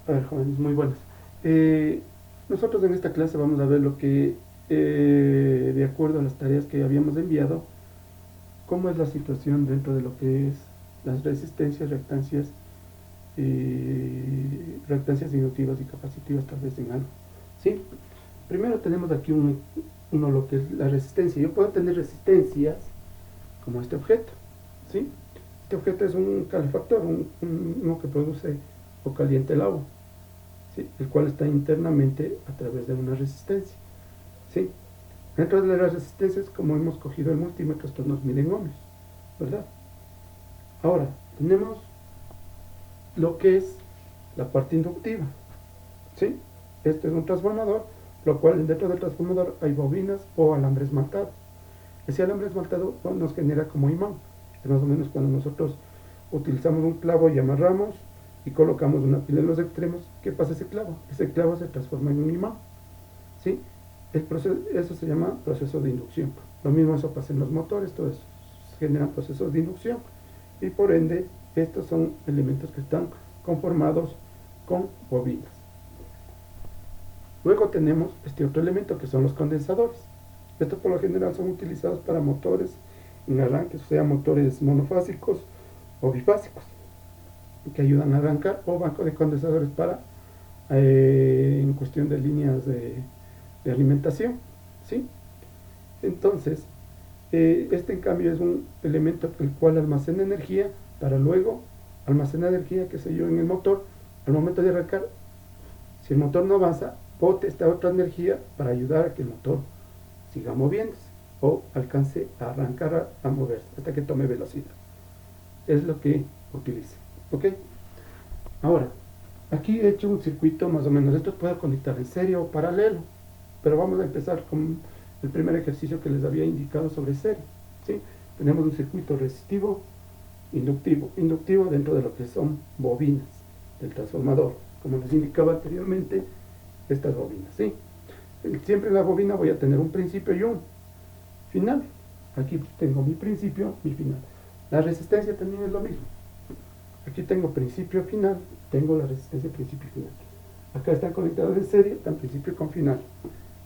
A ver, jóvenes, muy buenas. Nosotros en esta clase vamos a ver lo que, de acuerdo a las tareas que habíamos enviado, cómo es la situación dentro de lo que es las resistencias, reactancias inductivas y capacitivas, tal vez en algo. ¿Sí? Primero tenemos aquí uno lo que es la resistencia. Yo puedo tener resistencias como este objeto. ¿Sí? Este objeto es un calefactor, uno que produce o calienta el agua. ¿Sí? El cual está internamente a través de una resistencia. ¿Sí? Dentro de las resistencias, como hemos cogido el multímetro, estos nos miden ohmios, ¿verdad? Ahora, tenemos lo que es la parte inductiva. ¿Sí? Este es un transformador, lo cual dentro del transformador hay bobinas o alambre esmaltado. Ese alambre esmaltado nos genera como imán. Es más o menos cuando nosotros utilizamos un clavo y amarramos y colocamos una pila en los extremos. ¿Qué pasa ese clavo? Ese clavo se transforma en un imán. ¿Sí? Eso se llama proceso de inducción. Lo mismo eso pasa en los motores, todo eso generan procesos de inducción y por ende estos son elementos que están conformados con bobinas. Luego tenemos este otro elemento que son los condensadores. Estos por lo general son utilizados para motores en arranque, o sea, motores monofásicos o bifásicos, que ayudan a arrancar, o banco de condensadores para en cuestión de líneas de alimentación. ¿Sí? Entonces, este en cambio es un elemento el cual almacena energía para luego almacenar energía, qué sé yo, en el motor. Al momento de arrancar, si el motor no avanza, bote esta otra energía para ayudar a que el motor siga moviéndose o alcance a arrancar a moverse hasta que tome velocidad. Es lo que utilice. ¿Ok? Ahora, aquí he hecho un circuito más o menos. Esto puede conectar en serie o paralelo, pero vamos a empezar con el primer ejercicio que les había indicado sobre serie. ¿Sí? Tenemos un circuito resistivo, inductivo dentro de lo que son bobinas del transformador, como les indicaba anteriormente, estas bobinas. ¿Sí? Siempre en la bobina voy a tener un principio y un final. Aquí tengo mi principio, mi final. La resistencia también es lo mismo. Aquí tengo principio, final, tengo la resistencia principio y final. Acá están conectados en serie, están principio con final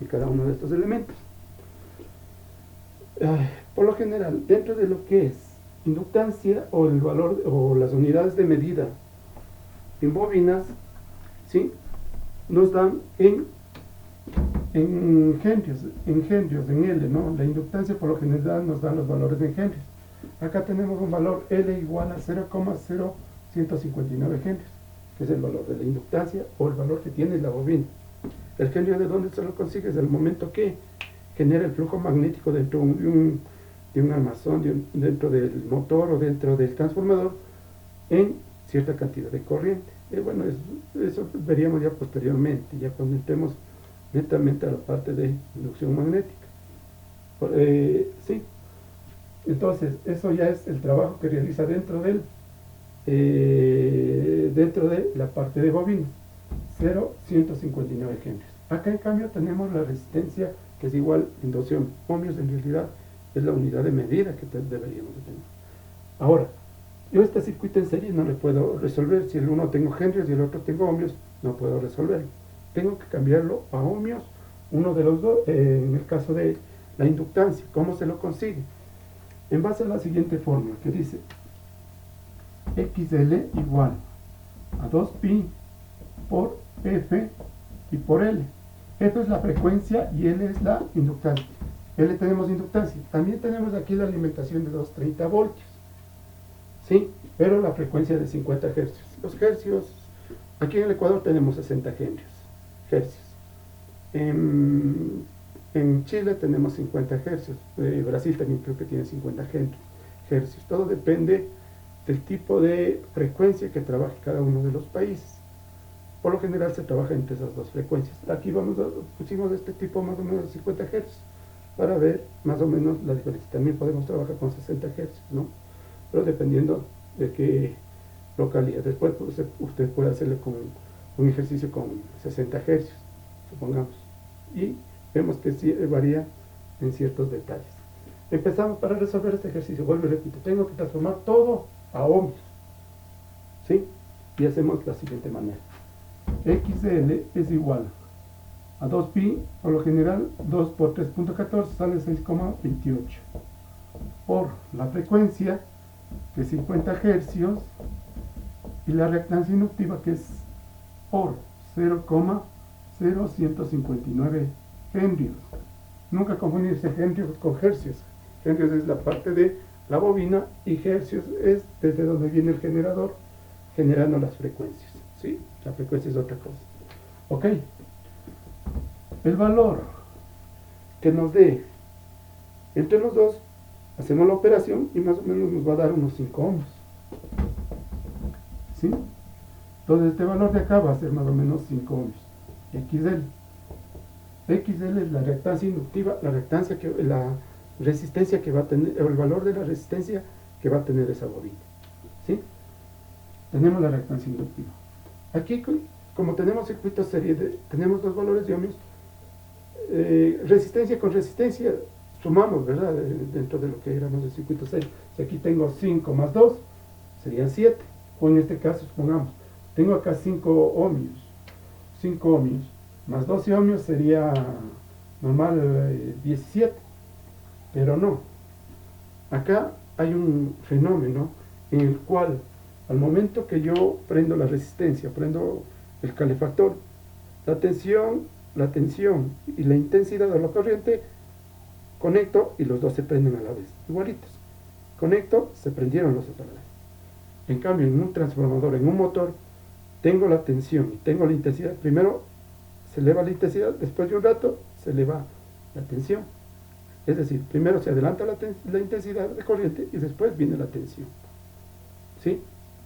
y cada uno de estos elementos. Por lo general, dentro de lo que es inductancia o el valor o las unidades de medida en bobinas, ¿sí? Nos dan en henrios, en L, ¿no? La inductancia por lo general nos dan los valores en henrios. Acá tenemos un valor L igual a 0,0159 henrios, que es el valor de la inductancia o el valor que tiene la bobina. El henrio de dónde se lo consigues, el momento que genera el flujo magnético dentro de un armazón, dentro del motor o dentro del transformador en cierta cantidad de corriente. Bueno, eso veríamos ya posteriormente, ya cuando entremos netamente a la parte de inducción magnética. Sí. Entonces, eso ya es el trabajo que realiza dentro de la parte de bobinas, 0,159 henrios. Acá en cambio tenemos la resistencia, que es igual inducción. Ohmios en realidad es la unidad de medida que deberíamos de tener. Ahora, yo este circuito en serie no le puedo resolver. Si el uno tengo henrios y el otro tengo ohmios, no puedo resolverlo. Tengo que cambiarlo a ohmios, uno de los dos, en el caso de la inductancia. ¿Cómo se lo consigue? En base a la siguiente fórmula que dice XL igual a 2pi por F y por L. F es la frecuencia y L es la inductancia. L tenemos inductancia. También tenemos aquí la alimentación de 230 voltios. ¿Sí? Pero la frecuencia de 50 hercios. Los hercios, aquí en el Ecuador tenemos 60 hercios. En Chile tenemos 50 hercios. Brasil también creo que tiene 50 hercios. Todo depende del tipo de frecuencia que trabaje cada uno de los países. Por lo general se trabaja entre esas dos frecuencias. Aquí pusimos este tipo más o menos de 50 hercios para ver más o menos la diferencia. También podemos trabajar con 60 hercios, ¿no? Pero dependiendo de qué localidad. Después usted puede hacerle con un ejercicio con 60 hercios, supongamos. Y vemos que sí varía en ciertos detalles. Empezamos para resolver este ejercicio. Vuelvo y repito, tengo que transformar todo a ohmios. ¿Sí? Y hacemos la siguiente manera. XL es igual a 2pi, por lo general 2 por 3.14 sale 6,28, por la frecuencia, que es 50 hercios, y la reactancia inductiva, que es por 0,0159 henrios. Nunca confundirse henrios con hercios. Henrios es la parte de la bobina y hercios es desde donde viene el generador generando las frecuencias. ¿Sí? La frecuencia es otra cosa. Ok. El valor que nos dé entre los dos, hacemos la operación y más o menos nos va a dar unos 5 ohms. ¿Sí? Entonces este valor de acá va a ser más o menos 5 ohms. XL. XL es la reactancia inductiva, la resistencia que va a tener, el valor de la resistencia que va a tener esa bobina. ¿Sí? Tenemos la reactancia inductiva. Aquí, como tenemos circuitos serie, tenemos dos valores de ohmios, resistencia con resistencia, sumamos, ¿verdad? Dentro de lo que éramos el circuito serie. Si aquí tengo 5 más 2, serían 7. O en este caso, supongamos, tengo acá 5 ohmios. 5 ohmios más 12 ohmios sería normal 17. Pero no. Acá hay un fenómeno en el cual, al momento que yo prendo la resistencia, prendo el calefactor, la tensión y la intensidad de la corriente, conecto y los dos se prenden a la vez, igualitos. Conecto, se prendieron los dos a la vez. En cambio, en un transformador, en un motor, tengo la tensión y tengo la intensidad. Primero se eleva la intensidad, después de un rato se eleva la tensión. Es decir, primero se adelanta la intensidad de corriente y después viene la tensión. ¿Sí?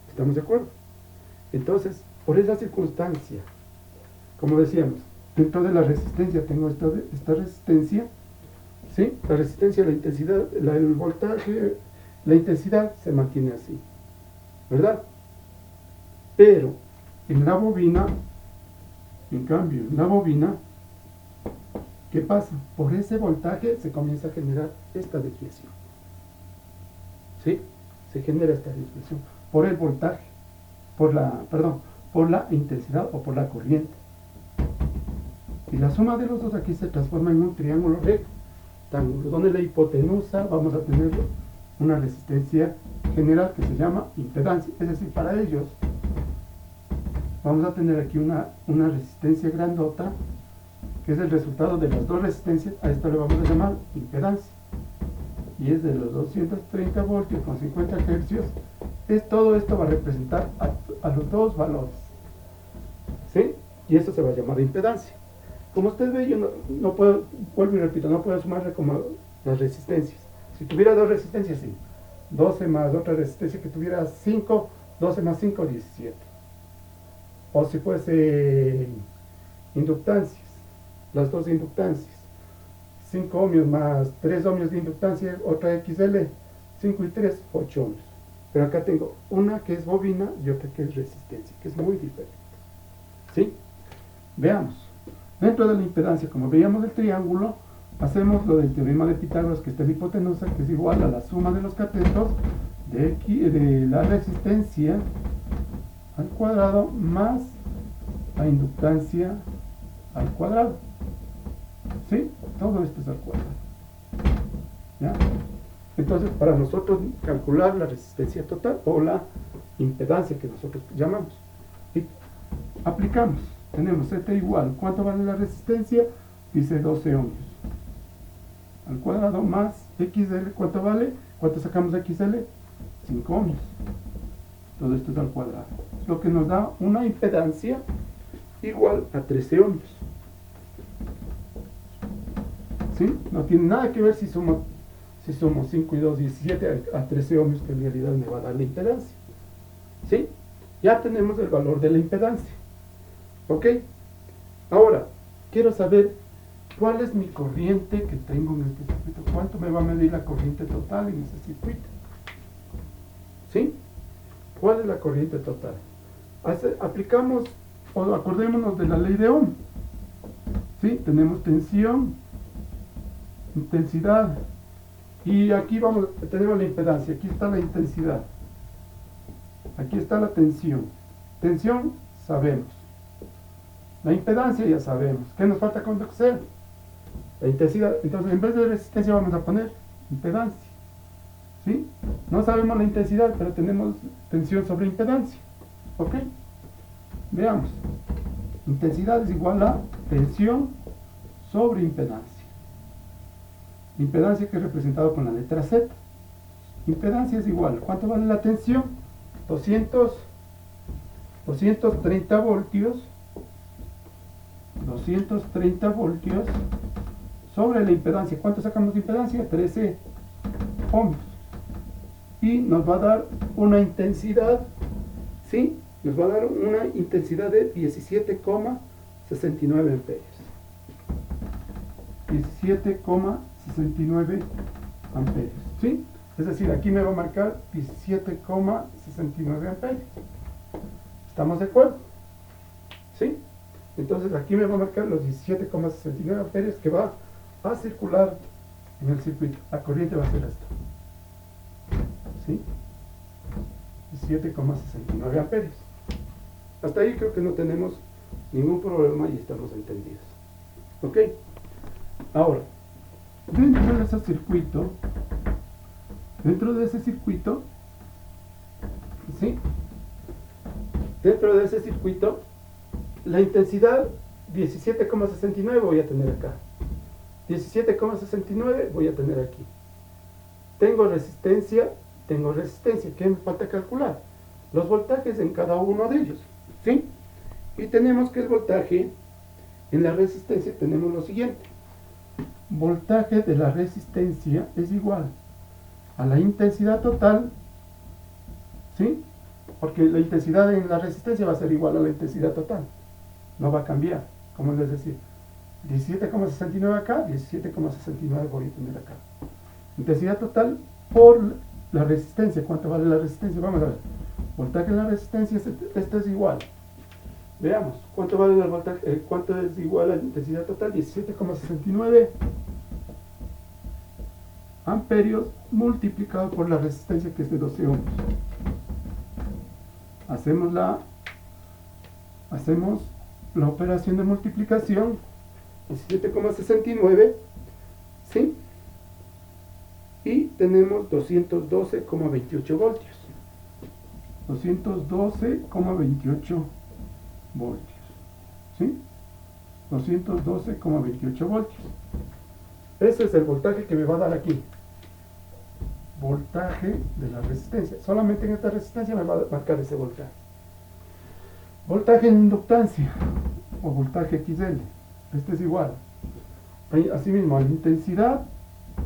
¿Estamos de acuerdo? Entonces, por esa circunstancia, como decíamos, dentro de la resistencia tengo esta resistencia, ¿sí? La resistencia, la intensidad, el voltaje, la intensidad se mantiene así, ¿verdad? Pero en la bobina, en cambio, en la bobina, ¿qué pasa? Por ese voltaje se comienza a generar esta desviación. ¿Sí? Se genera esta desviación por el voltaje, por la intensidad o por la corriente. Y la suma de los dos aquí se transforma en un triángulo rectángulo, donde la hipotenusa vamos a tener una resistencia general que se llama impedancia. Es decir, para ellos vamos a tener aquí una resistencia grandota, que es el resultado de las dos resistencias. A esto le vamos a llamar impedancia. Y es de los 230 voltios con 50 hercios. Todo esto va a representar a los dos valores. ¿Sí? Y esto se va a llamar impedancia. Como usted ve, yo no puedo, vuelvo y repito, no puedo sumarle como las resistencias. Si tuviera dos resistencias, sí. 12 más otra resistencia que tuviera 5, 12 más 5, 17. O si fuese inductancias, las dos inductancias. 5 ohmios más 3 ohmios de inductancia, otra XL, 5 y 3, 8 ohmios. Pero acá tengo una que es bobina y otra que es resistencia, que es muy diferente. ¿Sí? Veamos. Dentro de la impedancia, como veíamos el triángulo, hacemos lo del teorema de Pitágoras, que está en hipotenusa, que es igual a la suma de los catetos de la resistencia al cuadrado más la inductancia al cuadrado. ¿Sí? Todo esto es al cuadrado. ¿Ya? Entonces, para nosotros calcular la resistencia total o la impedancia que nosotros llamamos, y aplicamos. Tenemos Z igual, ¿cuánto vale la resistencia? Dice 12 ohmios. Al cuadrado más XL, ¿cuánto vale? ¿Cuánto sacamos de XL? 5 ohmios. Todo esto es al cuadrado. Lo que nos da una impedancia igual a 13 ohmios. ¿Sí? No tiene nada que ver si somos 5 y 2, 17 a 13 ohmios, que en realidad me va a dar la impedancia. ¿Sí? Ya tenemos el valor de la impedancia. ¿Ok? Ahora, quiero saber cuál es mi corriente que tengo en este circuito. ¿Cuánto me va a medir la corriente total en ese circuito? ¿Sí? ¿Cuál es la corriente total? Aplicamos, o acordémonos de la ley de Ohm. ¿Sí? Tenemos tensión, intensidad, y aquí tenemos la impedancia. Aquí está la intensidad, aquí está la tensión. Tensión, sabemos. La impedancia ya sabemos. ¿Qué nos falta conocer? La intensidad. Entonces, en vez de resistencia vamos a poner impedancia. ¿Sí? No sabemos la intensidad, pero tenemos tensión sobre impedancia. ¿Ok? Veamos. Intensidad es igual a tensión sobre impedancia. Impedancia que es representado con la letra Z. Impedancia es igual. ¿Cuánto vale la tensión? 230 voltios. 230 voltios sobre la impedancia. ¿Cuánto sacamos de impedancia? 13 ohms. Y nos va a dar una intensidad, ¿sí? Nos va a dar una intensidad de 17,69 amperios. 17,69 amperios, ¿sí? Es decir, aquí me va a marcar 17,69 amperios. ¿Estamos de acuerdo? ¿Sí? Entonces aquí me va a marcar los 17,69 amperios que va a circular en el circuito. La corriente va a ser esto. ¿Sí? 17,69 amperios. Hasta ahí creo que no tenemos ningún problema y estamos entendidos. ¿Ok? Ahora, dentro de ese circuito, ¿sí? Dentro de ese circuito, la intensidad 17,69 voy a tener acá. 17,69 voy a tener aquí. Tengo resistencia. ¿Qué me falta calcular? Los voltajes en cada uno de ellos, ¿sí? Y tenemos que el voltaje en la resistencia tenemos lo siguiente. Voltaje de la resistencia es igual a la intensidad total, ¿sí? Porque la intensidad en la resistencia va a ser igual a la intensidad total. No va a cambiar, como les decía. 17,69 acá, 17,69 voy a tener acá. Intensidad total por la resistencia. ¿Cuánto vale la resistencia? Vamos a ver. Voltaje en la resistencia, este es igual. Veamos, ¿cuánto vale el voltaje? ¿Cuánto es igual a la intensidad total? 17,69 amperios multiplicado por la resistencia, que es de 12 ohms. Hacemos la operación de multiplicación. 17,69, ¿sí? Y tenemos 212,28 voltios. 212,28 voltios, ¿sí? 212,28 voltios. Ese es el voltaje que me va a dar aquí. Voltaje de la resistencia. Solamente en esta resistencia me va a marcar ese voltaje. Voltaje en inductancia o voltaje XL. Este es igual. Asimismo, la intensidad,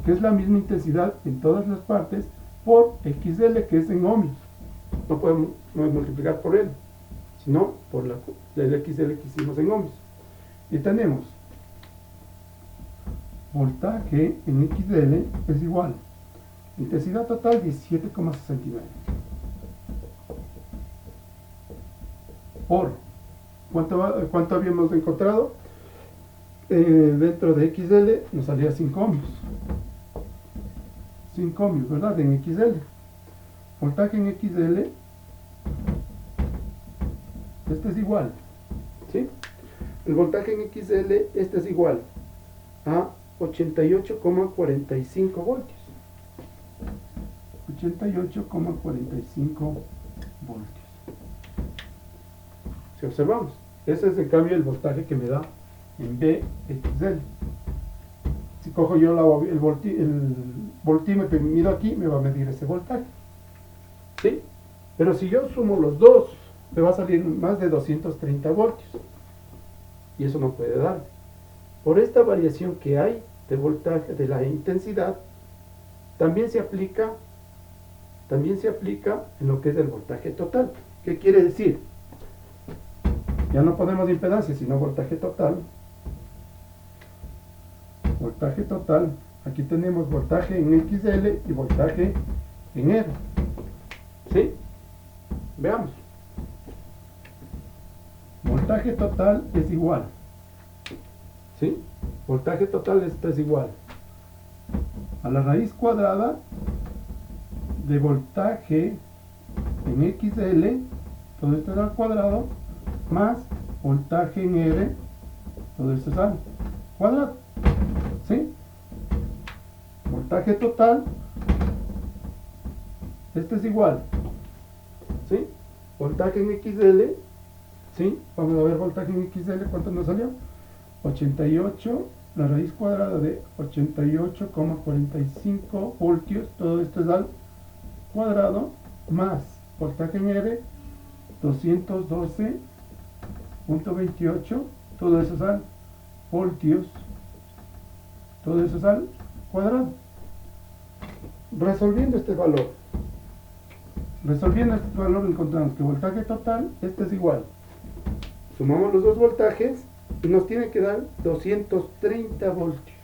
que es la misma intensidad en todas las partes, por XL, que es en ohmios. No podemos multiplicar por él, sino por el XL que hicimos en ohmios. Y tenemos voltaje en XL es igual. Intensidad total 17,69. Por ¿cuánto habíamos encontrado? Dentro de XL nos salía 5 ohmios. 5 ohmios, ¿verdad? En XL. Voltaje en XL, este es igual, ¿sí? El voltaje en XL, este es igual a 88,45 voltios. 88,45 voltios. Si observamos, ese es en cambio el voltaje que me da en VXL. Si cojo yo el voltímetro y mido aquí, me va a medir ese voltaje, ¿sí? Pero si yo sumo los dos, me va a salir más de 230 voltios. Y eso no puede dar. Por esta variación que hay de voltaje, de la intensidad, también se aplica en lo que es el voltaje total. ¿Qué quiere decir? Ya no ponemos impedancia, sino voltaje total. Voltaje total. Aquí tenemos voltaje en XL y voltaje en R. ¿Sí? Veamos. Voltaje total es igual. ¿Sí? Voltaje total es igual a la raíz cuadrada de voltaje en XL, todo esto al cuadrado, más voltaje en R, todo esto es al cuadrado, ¿sí? Voltaje total, este es igual, ¿sí? Voltaje en XL, ¿sí? Vamos a ver voltaje en XL, ¿cuánto nos salió? 88, la raíz cuadrada de 88,45 voltios, todo esto es al cuadrado, más voltaje en R, 212,28, todo eso es al voltios, todo eso es al cuadrado. Resolviendo este valor encontramos que voltaje total, este es igual, sumamos los dos voltajes y nos tiene que dar 230 voltios.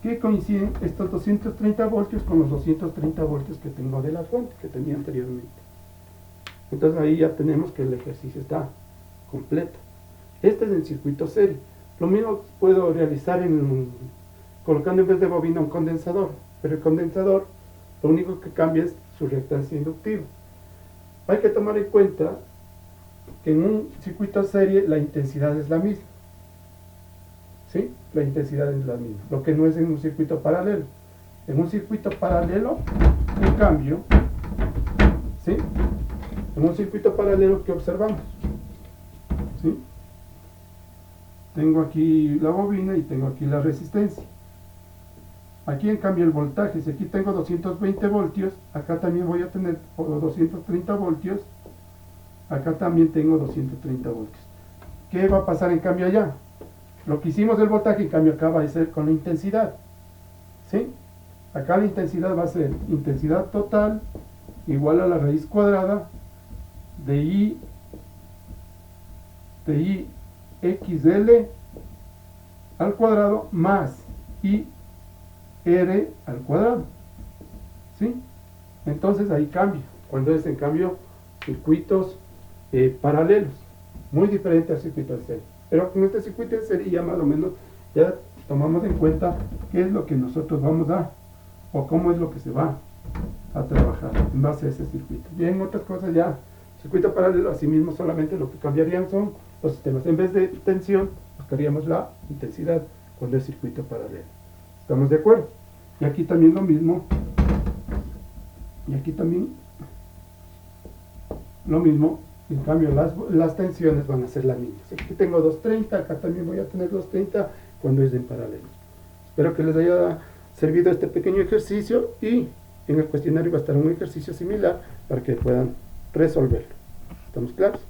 ¿Qué coinciden estos 230 voltios con los 230 voltios que tengo de la fuente que tenía anteriormente? Entonces ahí ya tenemos que el ejercicio está completo. Este es el circuito serie. Lo mismo puedo realizar colocando en vez de bobina un condensador, pero el condensador lo único que cambia es su reactancia inductiva. Hay que tomar en cuenta que en un circuito serie la intensidad es la misma, ¿sí? La intensidad es la misma, lo que no es en un circuito paralelo. En un circuito paralelo, en cambio, ¿sí? En un circuito paralelo, ¿qué observamos? ¿Sí? Tengo aquí la bobina y tengo aquí la resistencia. Aquí en cambio el voltaje, si aquí tengo 220 voltios, acá también voy a tener 230 voltios, acá también tengo 230 voltios. ¿Qué va a pasar en cambio allá? Lo que hicimos del voltaje, en cambio acá va a ser con la intensidad, ¿sí? Acá la intensidad va a ser intensidad total igual a la raíz cuadrada de I XL al cuadrado más I R al cuadrado, ¿sí? Entonces ahí cambia, cuando es en cambio circuitos paralelos, muy diferente al circuito en serie. Pero con este circuito en serie ya más o menos ya tomamos en cuenta qué es lo que nosotros vamos a, o cómo es lo que se va a trabajar en base a ese circuito. Bien, otras cosas ya, circuito paralelo, asimismo solamente lo que cambiarían son los sistemas. En vez de tensión, buscaríamos la intensidad cuando es circuito paralelo. ¿Estamos de acuerdo? Y aquí también lo mismo. Y aquí también lo mismo. En cambio, las tensiones van a ser las mismas. Aquí tengo 230, acá también voy a tener 230 cuando es en paralelo. Espero que les haya servido este pequeño ejercicio y en el cuestionario va a estar un ejercicio similar para que puedan resolverlo. ¿Estamos claros?